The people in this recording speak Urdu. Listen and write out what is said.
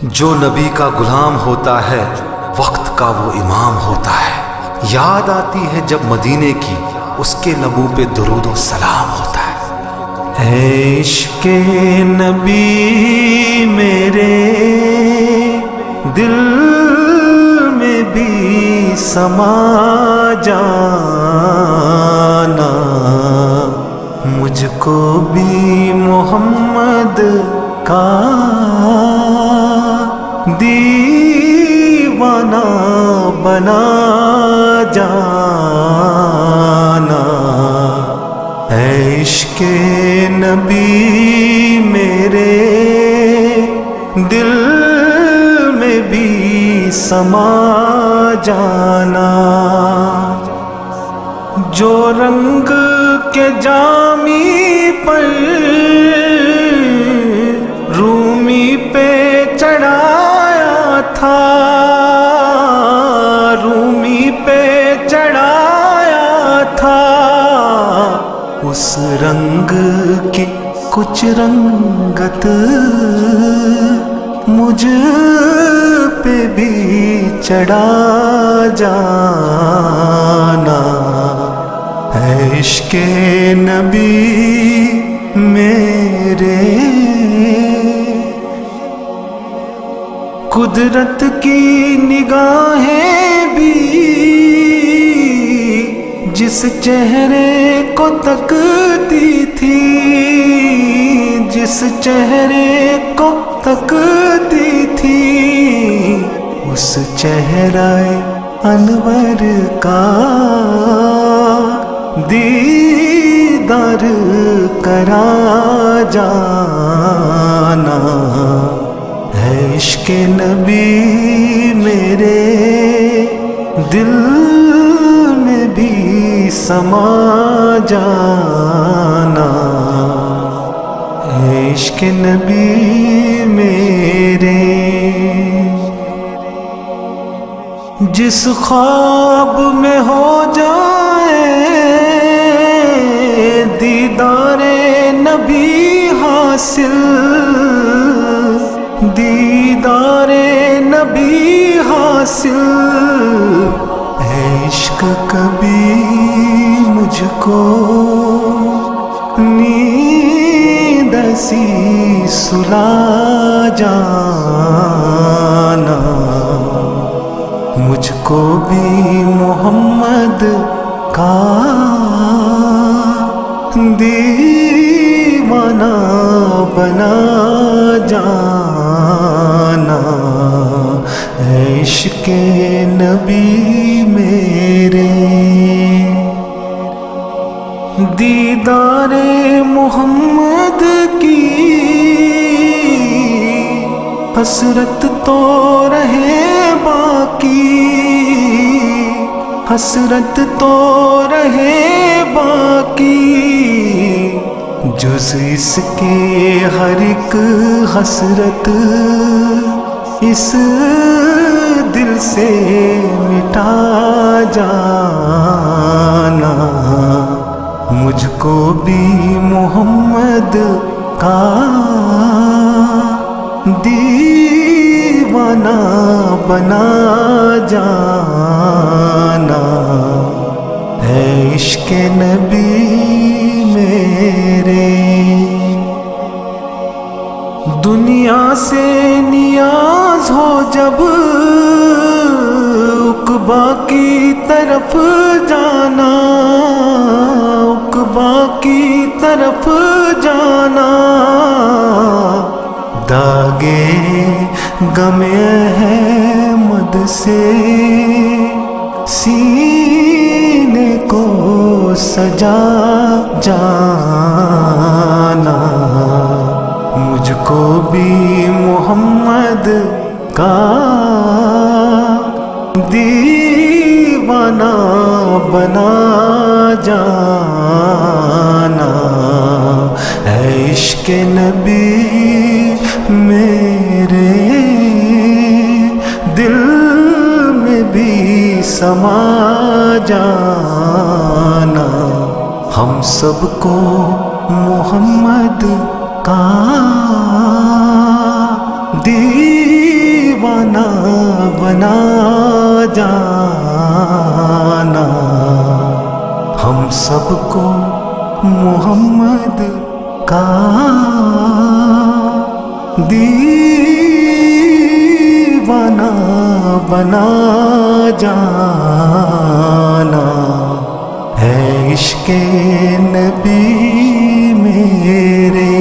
جو نبی کا غلام ہوتا ہے وقت کا وہ امام ہوتا ہے۔ یاد آتی ہے جب مدینے کی اس کے لبوں پہ درود و سلام ہوتا ہے۔ عشق نبی میرے دل میں بھی سما جانا، مجھ کو بھی محمد کا دیوانہ بنا جانا۔ عشق نبی میرے دل میں بھی سما جانا۔ جو رنگ کے جامی پر رومی پہ چڑھایا تھا، رومی پہ چڑھایا تھا، اس رنگ کی کچھ رنگت مجھ پہ بھی چڑھا جانا۔ عشق نبی میرے قدرت کی نگاہیں بھی جس چہرے کو تکتی تھی، جس چہرے کو تکتی تھی، اس چہرہ انور کا دیدار کرا جانا۔ عشق نبی میرے دل میں بھی سما جانا۔ عشق نبی میرے جس خواب میں ہو جائے دیدار نبی حاصل، دیدار نبی حاصل، عشق کبھی مجھ کو نیند ایسی سلا جانا، مجھ کو بھی محمد کا دیوانہ بنا جانا۔ عشق نبی میرے دیدار محمد کی حسرت تو رہے باقی، حسرت تو رہے باقی، جز اس کے ہر ایک حسرت اس دل سے مٹا جانا۔ مجھ کو بھی محمد کا دیوانہ بنا جانا۔ عشق نبی میرے دنیا سے نیاز ہو جب عقبہ کی طرف جانا، عقبہ کی طرف جانا، داغے غم احمد سے سینے کو سجا جانا۔ مجھ کو بھی محمد کا دیوانہ بنا جانا۔ عشق نبی میرے دل میں بھی سما جانا۔ ہم سب کو محمد کا دی دیوانہ بنا جانا، ہم سب کو محمد کا دیوانہ بنا جانا، ہے عشق نبی میرے